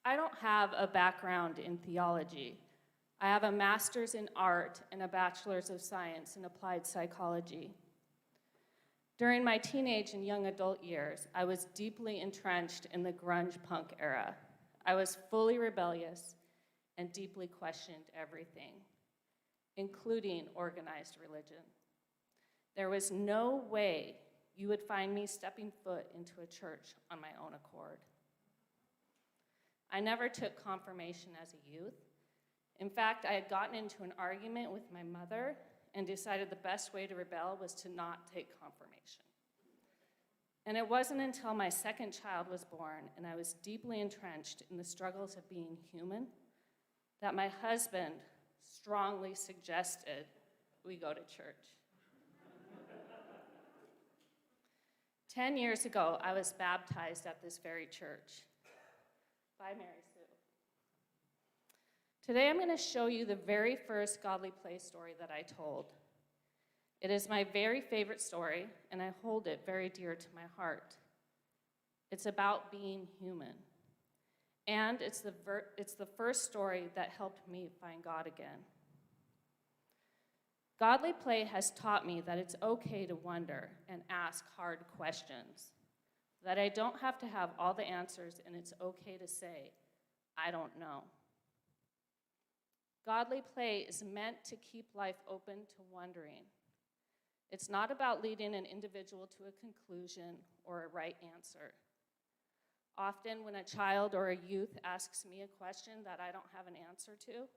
I don't have a background in theology. I have a master's in art and a bachelor's of science in applied psychology. During my teenage and young adult years, I was deeply entrenched in the grunge punk era. I was fully rebellious and deeply questioned everything, including organized religion. There was no way you would find me stepping foot into a church on my own accord. I never took confirmation as a youth. In fact, I had gotten into an argument with my mother and decided the best way to rebel was to not take confirmation. And it wasn't until my second child was born and I was deeply entrenched in the struggles of being human that my husband strongly suggested we go to church. 10 years ago, I was baptized at this very church by Mary Sue. Today, I'm going to show you the very first Godly Play story that I told. It is my very favorite story, and I hold it very dear to my heart. It's about being human, and it's the first story that helped me find God again. Godly Play has taught me that it's okay to wonder and ask hard questions, that I don't have to have all the answers, and it's okay to say, I don't know. Godly Play is meant to keep life open to wondering. It's not about leading an individual to a conclusion or a right answer. Often when a child or a youth asks me a question that I don't have an answer to,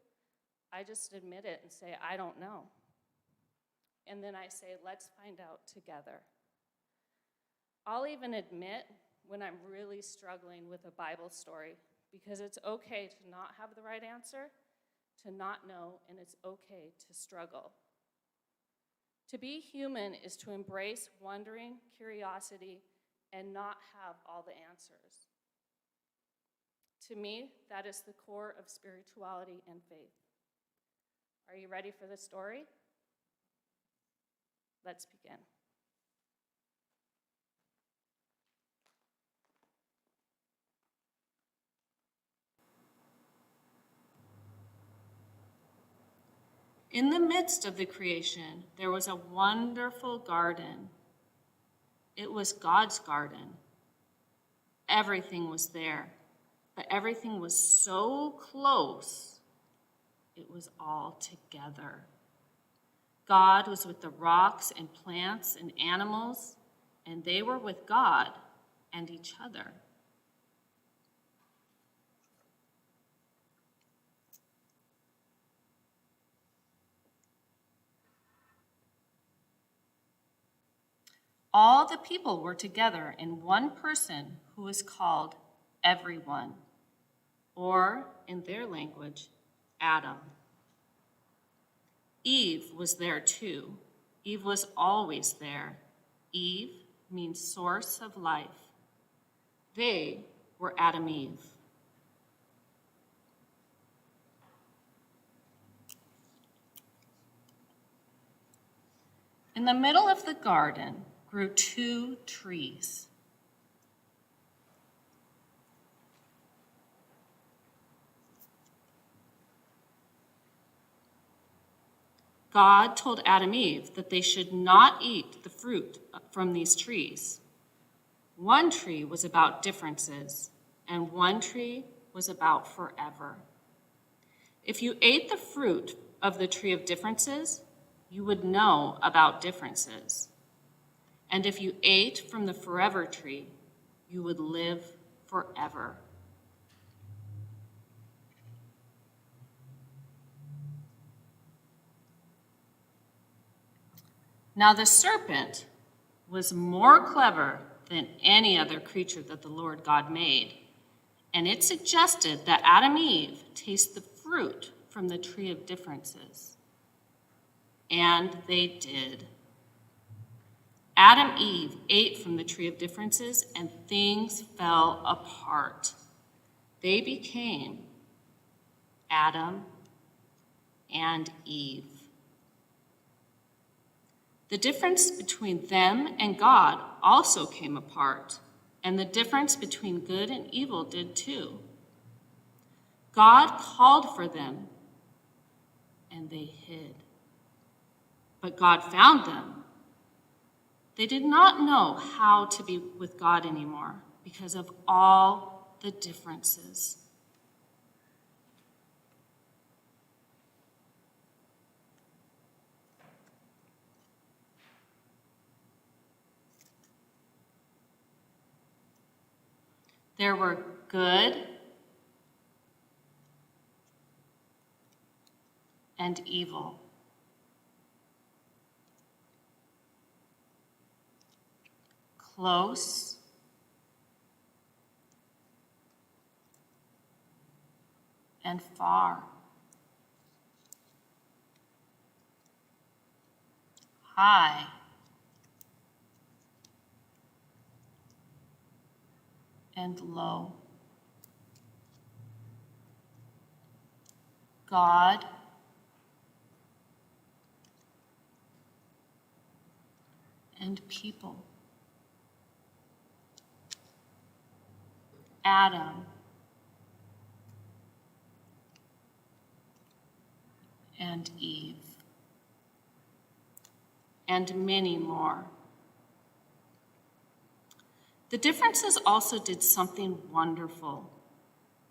I just admit it and say, I don't know. And then I say, let's find out together. I'll even admit when I'm really struggling with a Bible story, because it's okay to not have the right answer, to not know, and it's okay to struggle. To be human is to embrace wondering, curiosity, and not have all the answers. To me, that is the core of spirituality and faith. Are you ready for the story? Let's begin. In the midst of the creation, there was a wonderful garden. It was God's garden. Everything was there, but everything was so close, it was all together. God was with the rocks and plants and animals, and they were with God and each other. All the people were together in one person who is called Everyone, or in their language, Adam. Eve was there too. Eve was always there. Eve means source of life. They were Adameve. In the middle of the garden grew 2 trees. God told Adam and Eve that they should not eat the fruit from these trees. One tree was about differences, and one tree was about forever. If you ate the fruit of the tree of differences, you would know about differences. And if you ate from the forever tree, you would live forever. Now the serpent was more clever than any other creature that the Lord God made, and it suggested that Adam and Eve taste the fruit from the tree of differences. And they did. Adam and Eve ate from the tree of differences, and things fell apart. They became Adam and Eve. The difference between them and God also came apart, and the difference between good and evil did too. God called for them, and they hid. But God found them. They did not know how to be with God anymore because of all the differences. There were good and evil. Close and far. High and low. God and people. Adam and Eve. And many more. The differences also did something wonderful.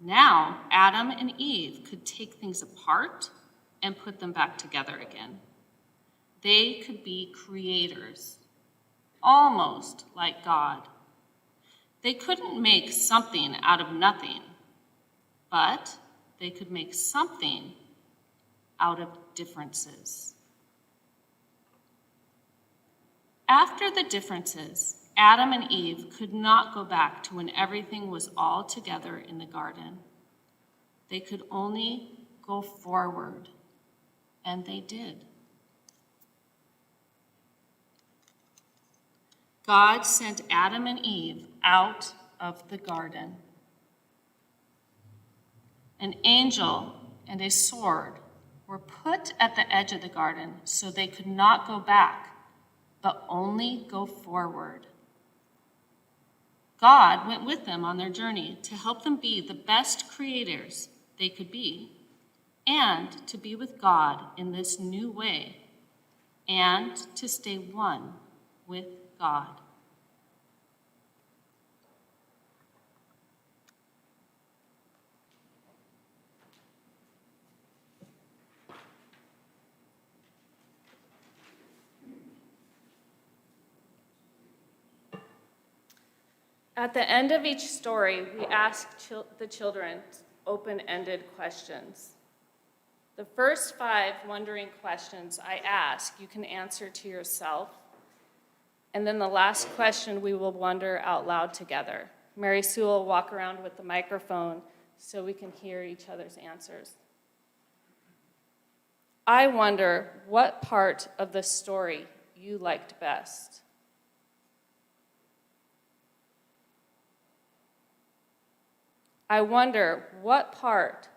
Now, Adam and Eve could take things apart and put them back together again. They could be creators, almost like God. They couldn't make something out of nothing, but they could make something out of differences. After the differences, Adam and Eve could not go back to when everything was all together in the garden. They could only go forward, and they did. God sent Adam and Eve out of the garden. An angel and a sword were put at the edge of the garden so they could not go back, but only go forward. God went with them on their journey to help them be the best creators they could be, and to be with God in this new way, and to stay one with God. At the end of each story, we ask the children open-ended questions. The first 5 wondering questions I ask, you can answer to yourself. And then the last question we will wonder out loud together. Mary Sue will walk around with the microphone so we can hear each other's answers. I wonder what part of the story you liked best. I wonder what part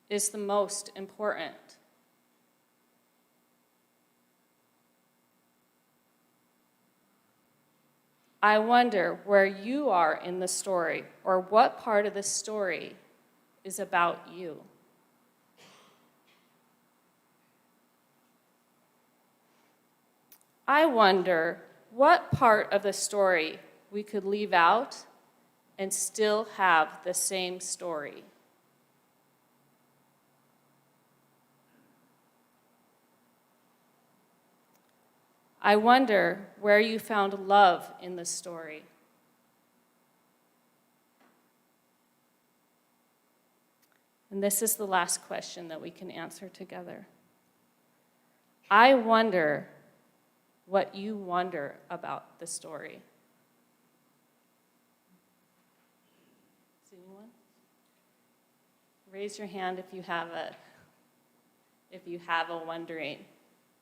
is the most important. I wonder where you are in the story, or what part of the story is about you. I wonder what part of the story we could leave out and still have the same story. I wonder where you found love in the story. And this is the last question that we can answer together. I wonder what you wonder about the story. Is anyone? Raise your hand if you have a wondering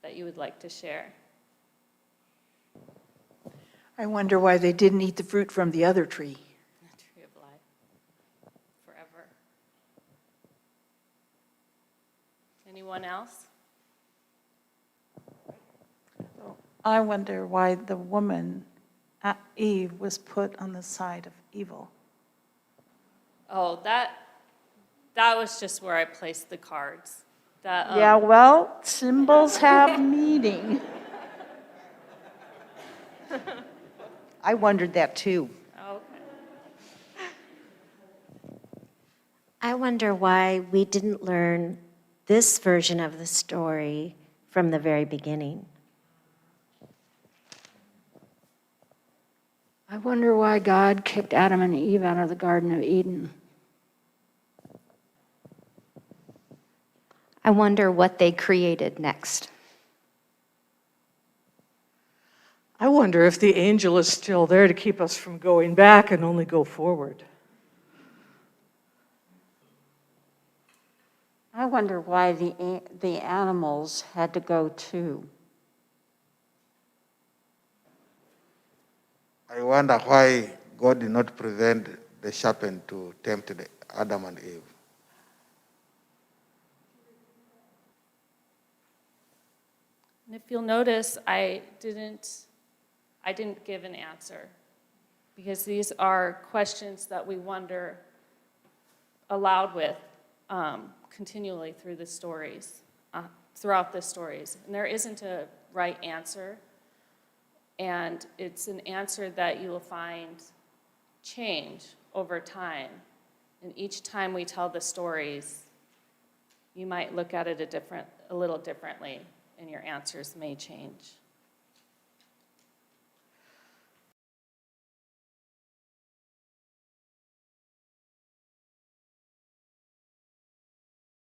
that you would like to share. I wonder why they didn't eat the fruit from the other tree. The tree of life, forever. Anyone else? I wonder why the woman, Eve, was put on the side of evil. Oh, That was just where I placed the cards. That, Yeah, well, symbols have meaning. I wondered that too. okay. I wonder why we didn't learn this version of the story from the very beginning. I wonder why God kicked Adam and Eve out of the Garden of Eden. I wonder what they created next. I wonder if the angel is still there to keep us from going back and only go forward. I wonder why the animals had to go too. I wonder why God did not prevent the serpent to tempt Adam and Eve. And if you'll notice, I didn't give an answer, because these are questions that we wonder aloud with continually through the stories, throughout the stories. And there isn't a right answer, and it's an answer that you will find change over time. And each time we tell the stories, you might look at it a little differently, and your answers may change.